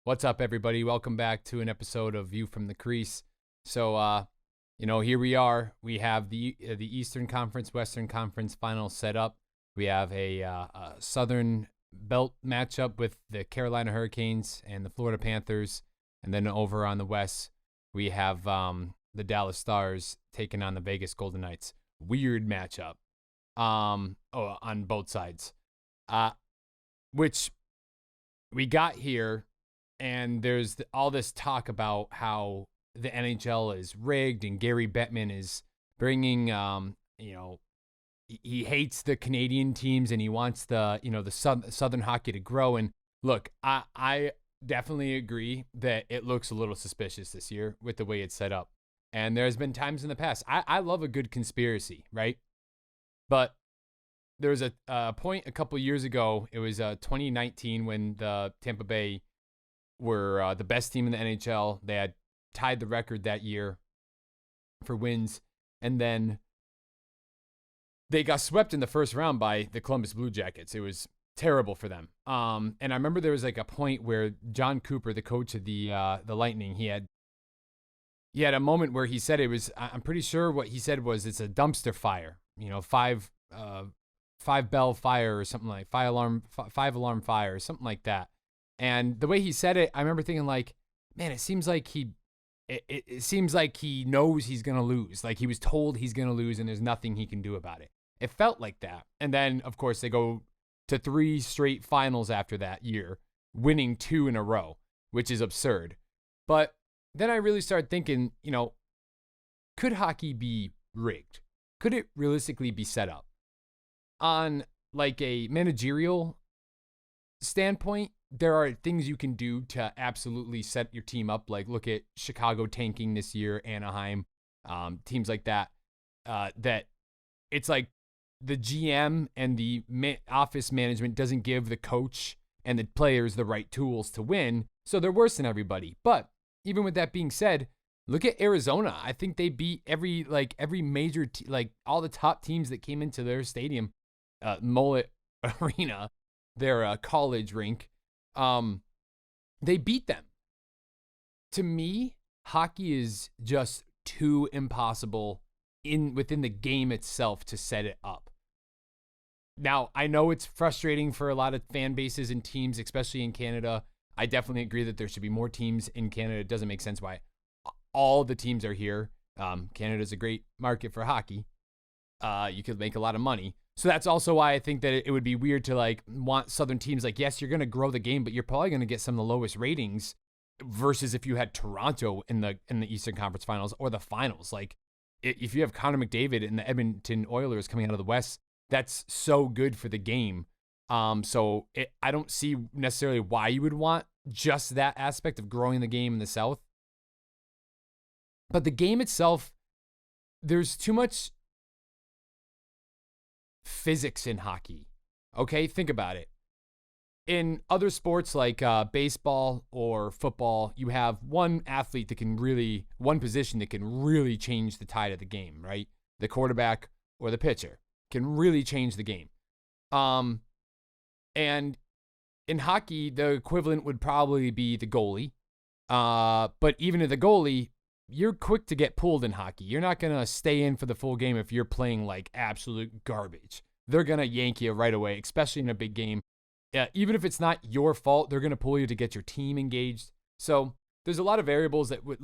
What's up, everybody? Welcome back to an episode of View from the Crease. So, here we are. We have the Eastern Conference, Western Conference finals set up. We have a Southern Belt matchup with the Carolina Hurricanes and the Florida Panthers. And then over on the West, we have the Dallas Stars taking on the Vegas Golden Knights. Weird matchup on both sides. Which we got here, and there's all this talk about how the NHL is rigged and Gary Bettman is bringing, he hates the Canadian teams and he wants the Southern hockey to grow. And look, I definitely agree that it looks a little suspicious this year with the way it's set up. And there's been times in the past. I love a good conspiracy, right? But there was a point a couple years ago. It was 2019 when the Tampa Bay were the best team in the NHL. They had tied the record that year for wins. And then they got swept in the first round by the Columbus Blue Jackets. It was terrible for them. And I remember there was like a point where John Cooper, the coach of the Lightning, he had a moment where he said I'm pretty sure what he said was it's a dumpster fire. Five bell fire or something like five alarm fire or something like that. And the way he said it, I remember thinking like, man, it seems like he knows he's going to lose. Like he was told he's going to lose and there's nothing he can do about it. It felt like that. And then of course they go to 3 straight finals after that year, winning 2 in a row, which is absurd. But then I really started thinking, could hockey be rigged? Could it realistically be set up? On like a managerial standpoint, there are things you can do to absolutely set your team up. Like look at Chicago tanking this year, Anaheim, teams like that, that it's like the GM and the office management doesn't give the coach and the players the right tools to win. So they're worse than everybody. But even with that being said, look at Arizona. I think they beat every major, all the top teams that came into their stadium, Mullet Arena, their college rink. They beat them. To me, hockey is just too impossible within the game itself to set it up. Now, I know it's frustrating for a lot of fan bases and teams, especially in Canada. I definitely agree that there should be more teams in Canada. It doesn't make sense why all the teams are here. Canada's a great market for hockey. You could make a lot of money. So that's also why I think that it would be weird to want Southern teams. Like, yes, you're going to grow the game, but you're probably going to get some of the lowest ratings versus if you had Toronto in the Eastern Conference Finals or the finals. Like, if you have Connor McDavid and the Edmonton Oilers coming out of the West, that's so good for the game. So I don't see necessarily why you would want just that aspect of growing the game in the South. But the game itself, there's too much physics in hockey. Okay, think about it. In other sports like baseball or football, you have one position that can really change the tide of the game, right? The quarterback or the pitcher can really change the game. And in hockey, the equivalent would probably be the goalie. But even at the goalie, you're quick to get pulled in hockey. You're not going to stay in for the full game if you're playing like absolute garbage. They're going to yank you right away, especially in a big game. Even if it's not your fault, they're going to pull you to get your team engaged. So there's a lot of variables that would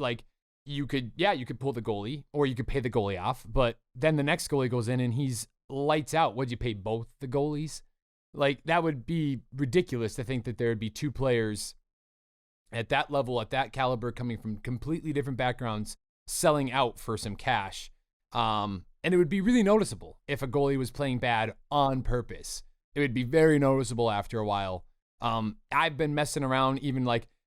you could pull the goalie or you could pay the goalie off, but then the next goalie goes in and he's lights out. Would you pay both the goalies? Like, that would be ridiculous to think that there would be 2 players at that level, at that caliber, coming from completely different backgrounds, selling out for some cash. And it would be really noticeable if a goalie was playing bad on purpose. It would be very noticeable after a while. I've been messing around, even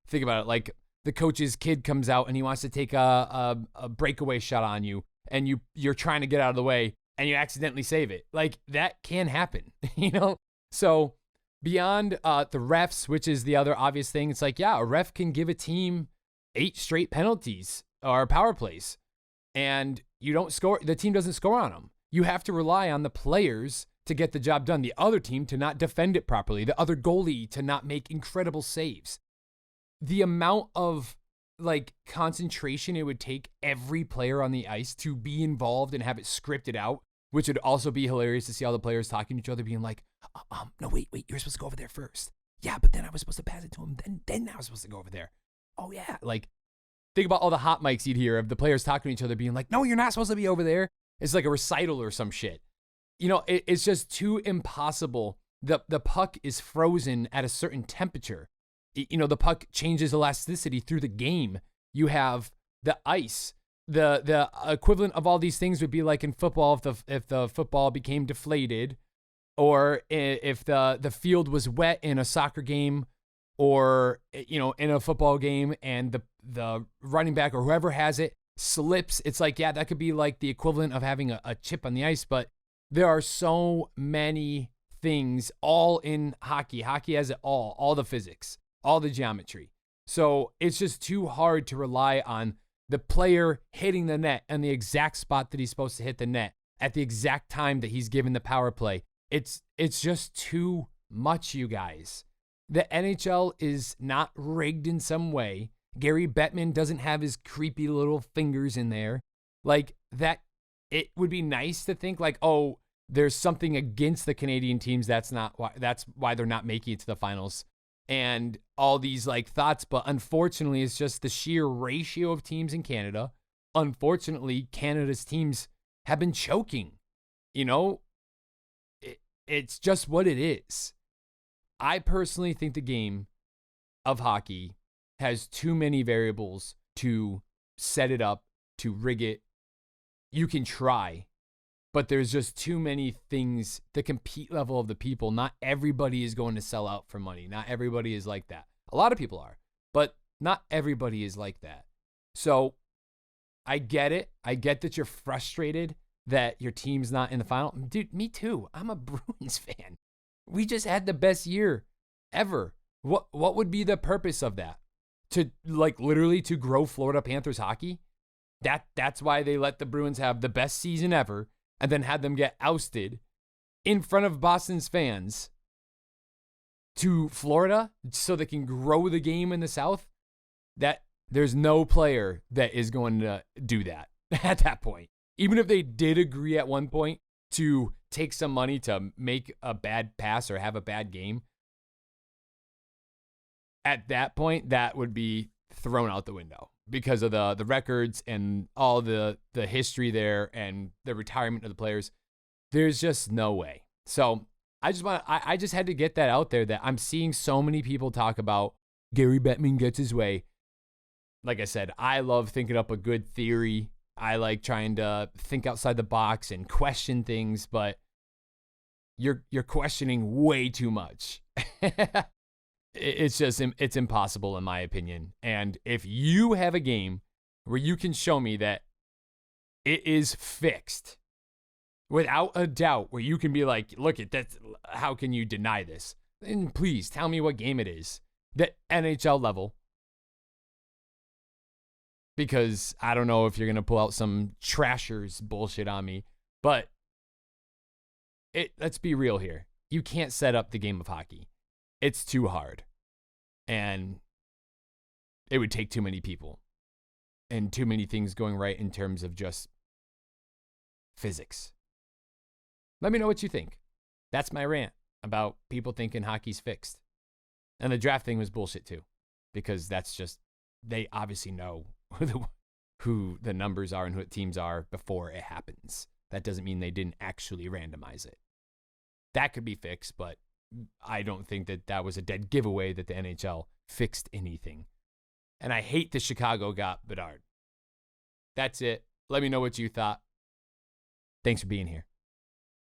think about it, like the coach's kid comes out and he wants to take a breakaway shot on you, and you're trying to get out of the way and you accidentally save it. Like, that can happen, So beyond the refs, which is the other obvious thing, it's like, yeah, a ref can give a team 8 straight penalties or power plays, and you don't score. The team doesn't score on them. You have to rely on the players to get the job done. The other team to not defend it properly. The other goalie to not make incredible saves. the amount of like concentration it would take every player on the ice to be involved and have it scripted out, which would also be hilarious to see all the players talking to each other, being like, no, wait, you're supposed to go over there first. Yeah, but then I was supposed to pass it to him. Then I was supposed to go over there. Oh yeah. Like, think about all the hot mics you'd hear of the players talking to each other being like, no, you're not supposed to be over there. It's like a recital or some shit. It's just too impossible. The puck is frozen at a certain temperature. The puck changes elasticity through the game. You have the ice. The equivalent of all these things would be like in football if the football became deflated, or if the field was wet in a soccer game, or in a football game, and the running back or whoever has it slips. It's like, yeah, that could be like the equivalent of having a chip on the ice, but there are so many things all in hockey. Hockey has it all the physics, all the geometry. So it's just too hard to rely on the player hitting the net and the exact spot that he's supposed to hit the net at the exact time that he's given the power play. It's just too much, you guys. The NHL is not rigged in some way. Gary Bettman doesn't have his creepy little fingers in there. Like that, it would be nice to think like, oh, there's something against the Canadian teams. That's why they're not making it to the finals. And all these like thoughts, but unfortunately, it's just the sheer ratio of teams in Canada. Unfortunately, Canada's teams have been choking. It's just what it is. I personally think the game of hockey has too many variables to set it up, to rig it. You can try, but there's just too many things. The compete level of the people, not everybody is going to sell out for money. Not everybody is like that. A lot of people are, but not everybody is like that. So I get it. I get that you're frustrated that your team's not in the final. Dude, me too. I'm a Bruins fan. We just had the best year ever. What would be the purpose of that? To like literally to grow Florida Panthers hockey? That's why they let the Bruins have the best season ever and then had them get ousted in front of Boston's fans to Florida so they can grow the game in the South. That there's no player that is going to do that at that point. Even if they did agree at one point to take some money to make a bad pass or have a bad game, at that point, that would be thrown out the window because of the records and all the history there and the retirement of the players. There's just no way. So I just had to get that out there, that I'm seeing so many people talk about Gary Bettman gets his way. Like I said, I love thinking up a good theory. I like trying to think outside the box and question things, but you're questioning way too much. It's impossible in my opinion. And if you have a game where you can show me that it is fixed without a doubt, where you can be like, look at that, how can you deny this? Then please tell me what game it is. The NHL level. Because I don't know if you're going to pull out some trashers bullshit on me, but let's be real here. You can't set up the game of hockey. It's too hard. And it would take too many people and too many things going right in terms of just physics. Let me know what you think. That's my rant about people thinking hockey's fixed. And the draft thing was bullshit too, because that's just, they obviously know who the numbers are and who the teams are before it happens. That doesn't mean they didn't actually randomize it. That could be fixed, but I don't think that was a dead giveaway that the NHL fixed anything. And I hate that Chicago got Bedard. That's it. Let me know what you thought. Thanks for being here.